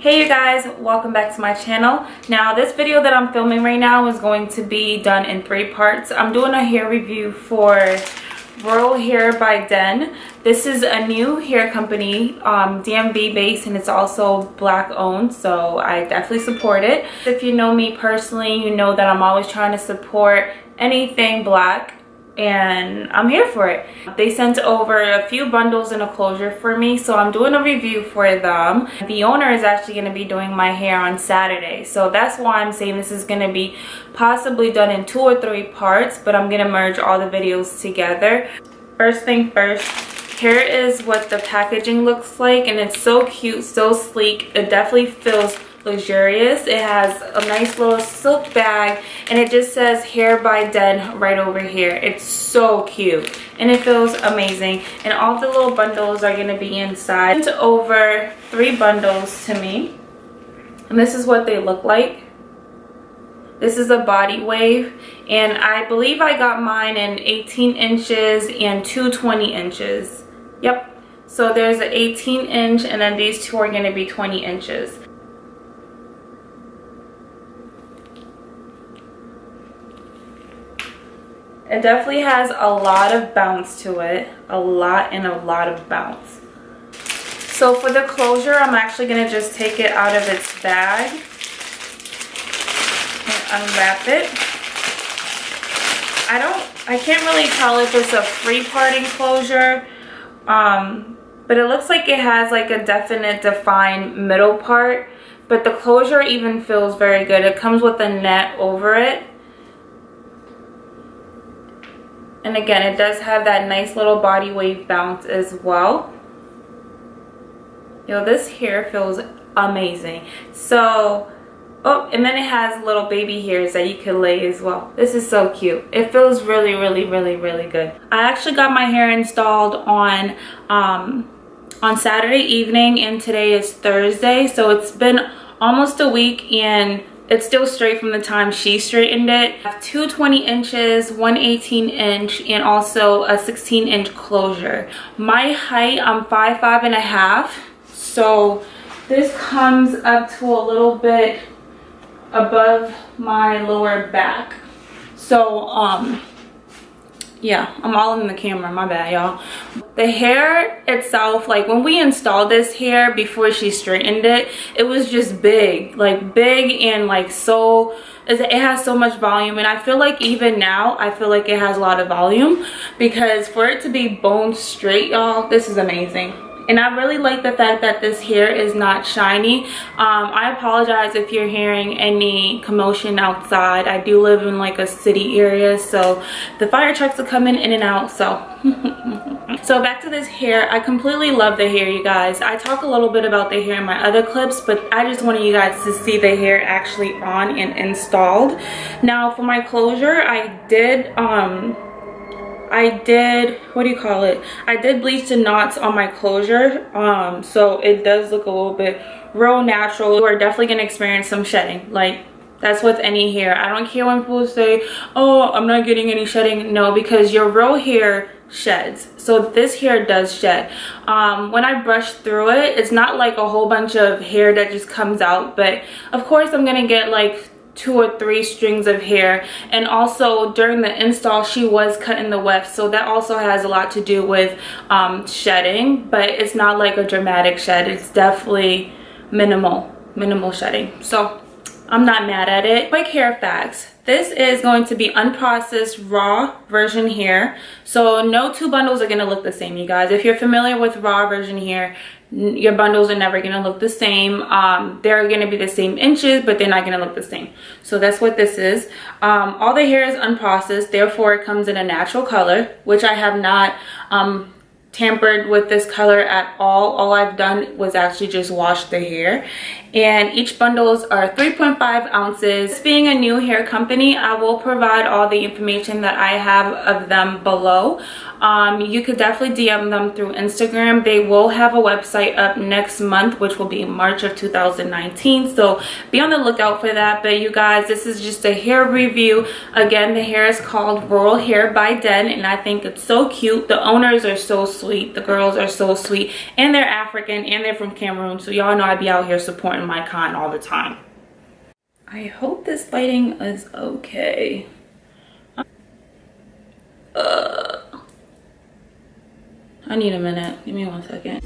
Hey you guys, welcome back to my channel. Now this video that I'm filming right now is going to be done in 3 parts. I'm doing a hair review for Royal Hair by Den. This is a new hair company, DMV based, and it's also black owned, so I definitely support it. If you know me personally, you know that I'm always trying to support anything black, and I'm here for it. They sent over a few bundles and a closure for me, so I'm doing a review for them. The owner is actually going to be doing my hair on Saturday, so that's why I'm saying this is going to be possibly done in 2 or 3 parts, but I'm going to merge all the videos together. First thing first, here is what the packaging looks like, and it's so cute, so sleek. It definitely feels luxurious. It has a nice little silk bag, and it just says Hair by Den right over here. It's so cute and it feels amazing, and all the little bundles are going to be inside. It's over 3 bundles to me, and this is what they look like. This is a body wave, and I believe I got mine in 18 inches and 20 inches. Yep, so there's an 18 inch, and then these 2 are going to be 20 inches. It definitely has a lot of bounce to it. A lot of bounce. So for the closure, I'm actually going to just take it out of its bag and unwrap it. I can't really tell if it's a free parting closure, but it looks like it has like a definite middle part, but the closure even feels very good. It comes with a net over it. And again, it does have that nice little body wave bounce as well. Yo, this hair feels amazing. So, oh, and then it has little baby hairs that you can lay as well. This is so cute. It feels really good. I actually got my hair installed on Saturday evening, and today is Thursday. So it's been almost a week, and it's still straight from the time she straightened it. I have 2 20 inches, 1 18 inch, and also a 16 inch closure. My height, I'm 5'5½", so this comes up to a little bit above my lower back. So yeah, I'm all in the camera, my bad y'all. The hair itself, like when we installed this hair before she straightened it, it was just big, like big, and like so it has so much volume. And I feel like even now I feel like it has a lot of volume, because for it to be bone straight, y'all, this is amazing. And I really like the fact that this hair is not shiny. I apologize if you're hearing any commotion outside. I do live in like a city area, so the fire trucks are coming in and out. So back to this hair. I completely love the hair, you guys. I talk a little bit about the hair in my other clips, but I just wanted you guys to see the hair actually on and installed. Now for my closure, I did what do you call it, I did bleach the knots on my closure, so it does look a little bit real natural. You are definitely gonna experience some shedding. Like, that's with any hair. I don't care when people say, oh, I'm not getting any shedding. No, because your real hair sheds. So this hair does shed. When I brush through it, it's not like a whole bunch of hair that just comes out, but of course I'm gonna get like 2 or 3 strings of hair. And also during the install, she was cutting the weft, so that also has a lot to do with shedding, but it's not like a dramatic shed. It's definitely minimal shedding, so I'm not mad at it. Quick hair facts. This is going to be unprocessed raw version hair, so no 2 bundles are going to look the same, you guys. If you're familiar with raw version hair, your bundles are never going to look the same. They're going to be the same inches, but they're not going to look the same. So that's what this is. All the hair is unprocessed, therefore it comes in a natural color, which I have not tampered with this color at all. All I've done was actually just wash the hair. And each bundles are 3.5 ounces. Being a new hair company, I will provide all the information that I have of them below. You could definitely DM them through Instagram. They will have a website up next month, which will be March of 2019, so be on the lookout for that. But you guys, this is just a hair review. Again, the hair is called Royal Hair by Den, and I think it's so cute. The owners are so sweet, the girls are so sweet, and they're African and they're from Cameroon, so y'all know I be out here supporting my kind all the time. I hope this lighting is okay. I need a minute. Give me 1 second.